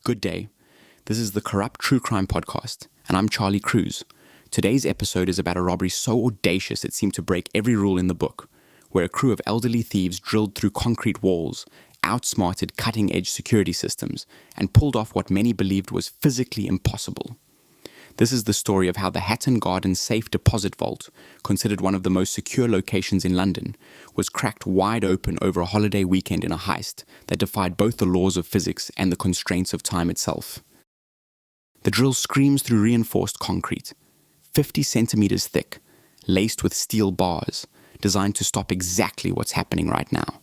Good day. This is the Corrupt True Crime Podcast, and I'm Charlie Cruz. Today's episode is about a robbery so audacious it seemed to break every rule in the book, where a crew of elderly thieves drilled through concrete walls, outsmarted cutting-edge security systems, and pulled off what many believed was physically impossible. This is the story of how the Hatton Garden Safe Deposit Vault, considered one of the most secure locations in London, was cracked wide open over a holiday weekend in a heist that defied both the laws of physics and the constraints of time itself. The drill screams through reinforced concrete, 50 centimeters thick, laced with steel bars, designed to stop exactly what's happening right now.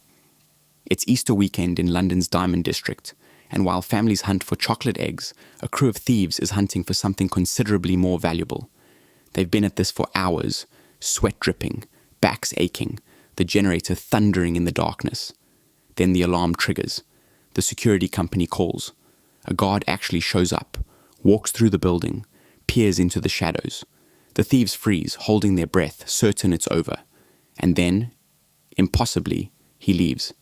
It's Easter weekend in London's Diamond District, and while families hunt for chocolate eggs, a crew of thieves is hunting for something considerably more valuable. They've been at this for hours, sweat dripping, backs aching, the generator thundering in the darkness. Then the alarm triggers. The security company calls. A guard actually shows up, walks through the building, peers into the shadows. The thieves freeze, holding their breath, certain it's over. And then, impossibly, he leaves.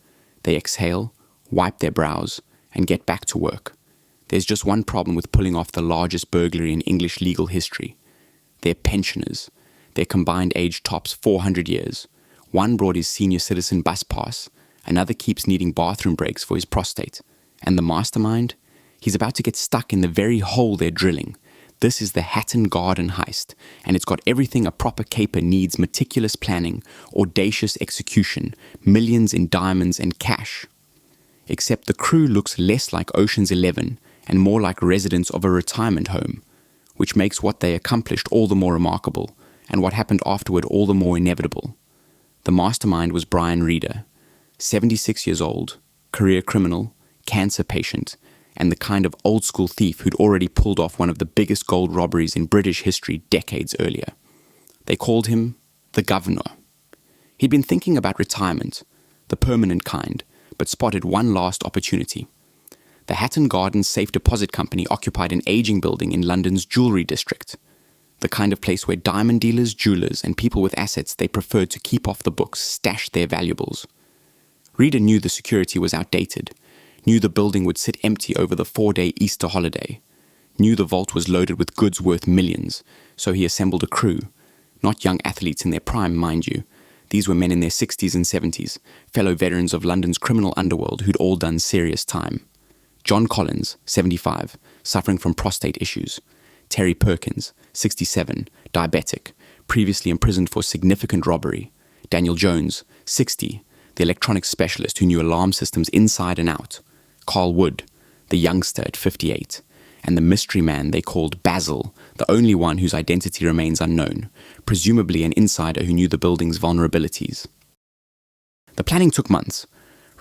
They exhale, wipe their brows, and get back to work. There's just one problem with pulling off the largest burglary in English legal history. They're pensioners. Their combined age tops 400 years. One brought his senior citizen bus pass, another keeps needing bathroom breaks for his prostate. And the mastermind? He's about to get stuck in the very hole they're drilling. This is the Hatton Garden Heist, and it's got everything a proper caper needs: meticulous planning, audacious execution, millions in diamonds and cash. Except the crew looks less like Ocean's 11 and more like residents of a retirement home, which makes what they accomplished all the more remarkable and what happened afterward all the more inevitable. The mastermind was Brian Reader, 76 years old, career criminal, cancer patient, and the kind of old-school thief who'd already pulled off one of the biggest gold robberies in British history decades earlier. They called him the Governor. He'd been thinking about retirement, the permanent kind, but spotted one last opportunity. The Hatton Garden Safe Deposit Company occupied an aging building in London's jewellery district, the kind of place where diamond dealers, jewelers, and people with assets they preferred to keep off the books stashed their valuables. Reader knew the security was outdated, knew the building would sit empty over the 4-day Easter holiday, knew the vault was loaded with goods worth millions, so he assembled a crew, not young athletes in their prime, mind you. These were men in their 60s and 70s, fellow veterans of London's criminal underworld who'd all done serious time. John Collins, 75, suffering from prostate issues. Terry Perkins, 67, diabetic, previously imprisoned for significant robbery. Daniel Jones, 60, the electronics specialist who knew alarm systems inside and out. Carl Wood, the youngster at 58. And the mystery man they called Basil, the only one whose identity remains unknown, presumably an insider who knew the building's vulnerabilities. The planning took months.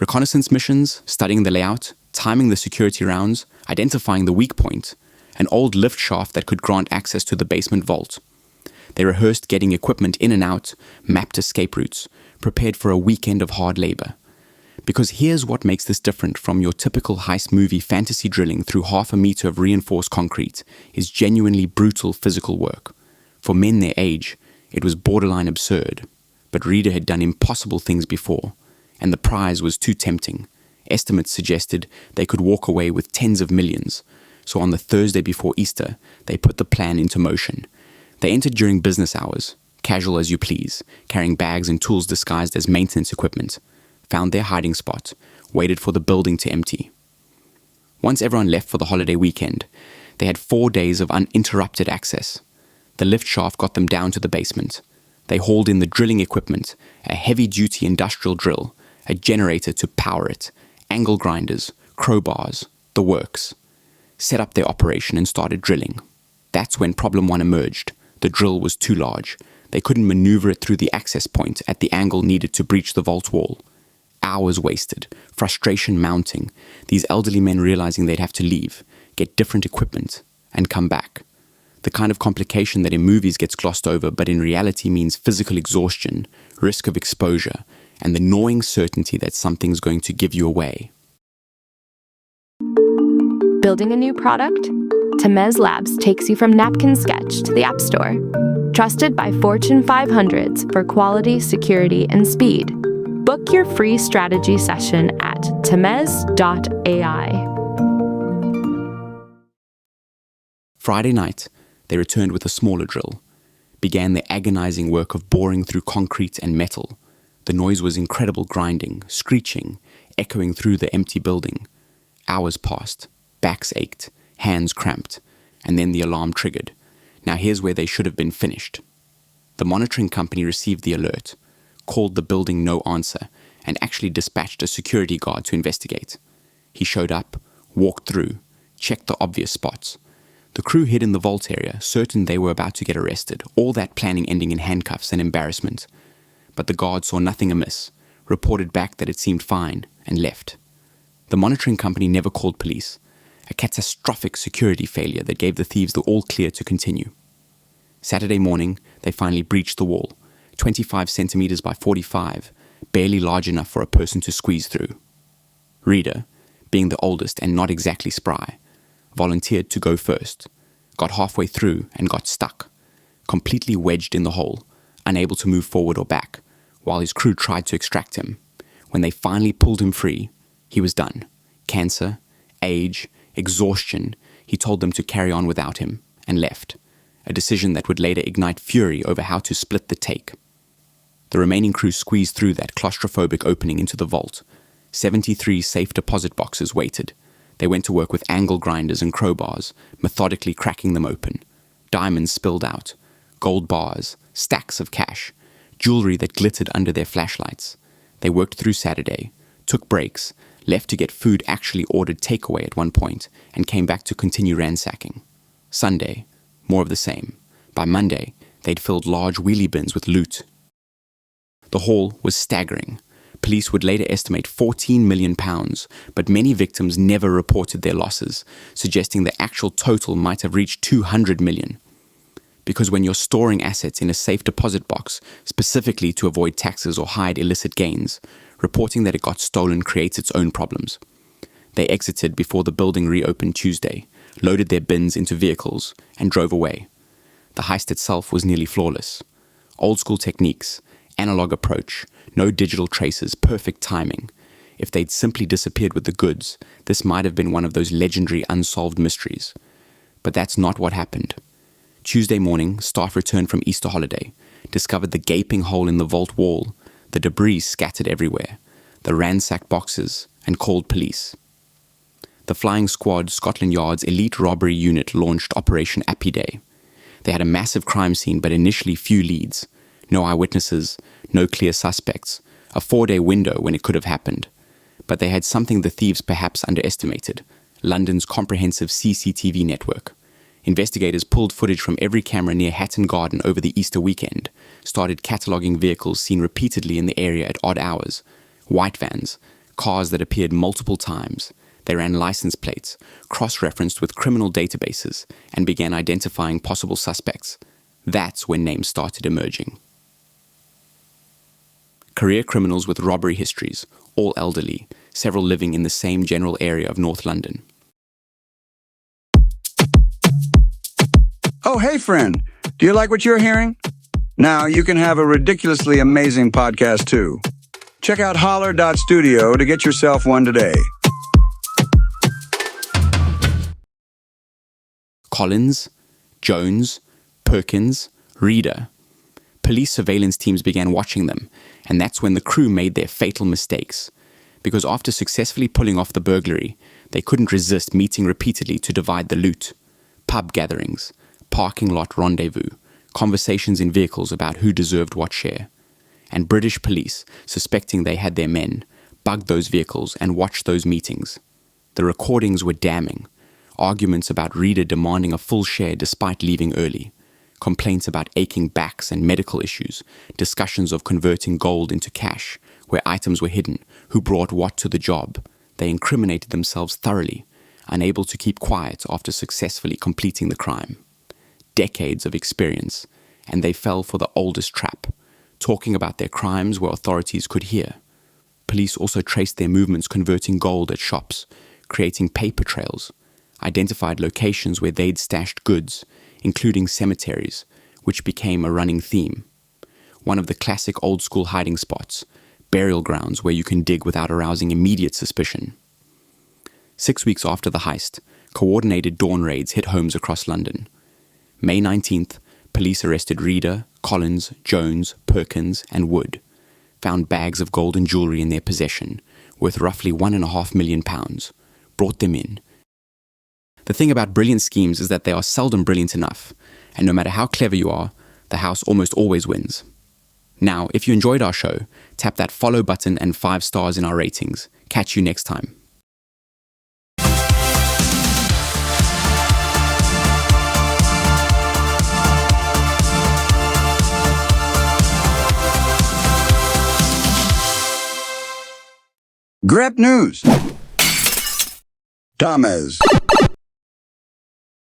Reconnaissance missions, studying the layout, timing the security rounds, identifying the weak point, an old lift shaft that could grant access to the basement vault. They rehearsed getting equipment in and out, mapped escape routes, prepared for a weekend of hard labor. Because here's what makes this different from your typical heist movie fantasy drilling through half a meter of reinforced concrete is genuinely brutal physical work. For men their age, it was borderline absurd, but Reader had done impossible things before, and the prize was too tempting. Estimates suggested they could walk away with tens of millions, so on the Thursday before Easter, they put the plan into motion. They entered during business hours, casual as you please, carrying bags and tools disguised as maintenance equipment, found their hiding spot, waited for the building to empty. Once everyone left for the holiday weekend, they had 4 days of uninterrupted access. The lift shaft got them down to the basement. They hauled in the drilling equipment, a heavy-duty industrial drill, a generator to power it, angle grinders, crowbars, the works. Set up their operation and started drilling. That's when problem one emerged. The drill was too large. They couldn't maneuver it through the access point at the angle needed to breach the vault wall. Hours wasted, frustration mounting, these elderly men realizing they'd have to leave, get different equipment, and come back. The kind of complication that in movies gets glossed over but in reality means physical exhaustion, risk of exposure, and the gnawing certainty that something's going to give you away. Building a new product? Temez Labs takes you from napkin sketch to the App Store. Trusted by Fortune 500s for quality, security, and speed. Book your free strategy session at temez.ai. Friday night, they returned with a smaller drill, began the agonizing work of boring through concrete and metal. The noise was incredible grinding, screeching, echoing through the empty building. Hours passed, backs ached, hands cramped, and then the alarm triggered. Now here's where they should have been finished. The monitoring company received the alert, called the building no answer, and actually dispatched a security guard to investigate. He showed up, walked through, checked the obvious spots. The crew hid in the vault area, certain they were about to get arrested, all that planning ending in handcuffs and embarrassment. But the guard saw nothing amiss, reported back that it seemed fine, and left. The monitoring company never called police, a catastrophic security failure that gave the thieves the all clear to continue. Saturday morning, they finally breached the wall, 25 centimeters by 45, barely large enough for a person to squeeze through. Rita, being the oldest and not exactly spry, volunteered to go first, got halfway through and got stuck, completely wedged in the hole, unable to move forward or back, while his crew tried to extract him. When they finally pulled him free, he was done. Cancer, age, exhaustion, he told them to carry on without him, and left, a decision that would later ignite fury over how to split the take. The remaining crew squeezed through that claustrophobic opening into the vault. 73 safe deposit boxes waited. They went to work with angle grinders and crowbars, methodically cracking them open. Diamonds spilled out, gold bars, stacks of cash, jewelry that glittered under their flashlights. They worked through Saturday, took breaks, left to get food actually ordered takeaway at one point, and came back to continue ransacking. Sunday, more of the same. By Monday, they'd filled large wheelie bins with loot. The haul was staggering. Police would later estimate £14 million, but many victims never reported their losses, suggesting the actual total might have reached £200 million. Because when you're storing assets in a safe deposit box, specifically to avoid taxes or hide illicit gains, reporting that it got stolen creates its own problems. They exited before the building reopened Tuesday, loaded their bins into vehicles, and drove away. The heist itself was nearly flawless. Old school techniques, analog approach, no digital traces, perfect timing. If they'd simply disappeared with the goods, this might have been one of those legendary unsolved mysteries. But that's not what happened. Tuesday morning, staff returned from Easter holiday, discovered the gaping hole in the vault wall, the debris scattered everywhere, the ransacked boxes, and called police. The Flying Squad Scotland Yard's elite robbery unit launched Operation Appy Day. They had a massive crime scene, but initially few leads. No eyewitnesses, no clear suspects, a 4-day window when it could have happened. But they had something the thieves perhaps underestimated: London's comprehensive CCTV network. Investigators pulled footage from every camera near Hatton Garden over the Easter weekend, started cataloguing vehicles seen repeatedly in the area at odd hours, white vans, cars that appeared multiple times. They ran license plates, cross-referenced with criminal databases, and began identifying possible suspects. That's when names started emerging. Career criminals with robbery histories, all elderly, several living in the same general area of North London. Oh, hey, friend. Do you like what you're hearing? Now you can have a ridiculously amazing podcast, too. Check out holler.studio to get yourself one today. Collins, Jones, Perkins, Reader. Police surveillance teams began watching them, and that's when the crew made their fatal mistakes. Because after successfully pulling off the burglary, they couldn't resist meeting repeatedly to divide the loot. Pub gatherings, parking lot rendezvous, conversations in vehicles about who deserved what share. And British police, suspecting they had their men, bugged those vehicles and watched those meetings. The recordings were damning. Arguments about Reader demanding a full share despite leaving early. Complaints about aching backs and medical issues. Discussions of converting gold into cash, where items were hidden, who brought what to the job. They incriminated themselves thoroughly, unable to keep quiet after successfully completing the crime. Decades of experience, and they fell for the oldest trap, talking about their crimes where authorities could hear. Police also traced their movements converting gold at shops, creating paper trails, identified locations where they'd stashed goods, including cemeteries, which became a running theme. One of the classic old-school hiding spots, burial grounds where you can dig without arousing immediate suspicion. 6 weeks after the heist, coordinated dawn raids hit homes across London. May 19th, police arrested Reeder, Collins, Jones, Perkins, and Wood, found bags of gold and jewellery in their possession, worth roughly £1.5 million, brought them in. The thing about brilliant schemes is that they are seldom brilliant enough, and no matter how clever you are, the house almost always wins. Now, if you enjoyed our show, tap that follow button and 5 stars in our ratings. Catch you next time. Grep News. Thomas.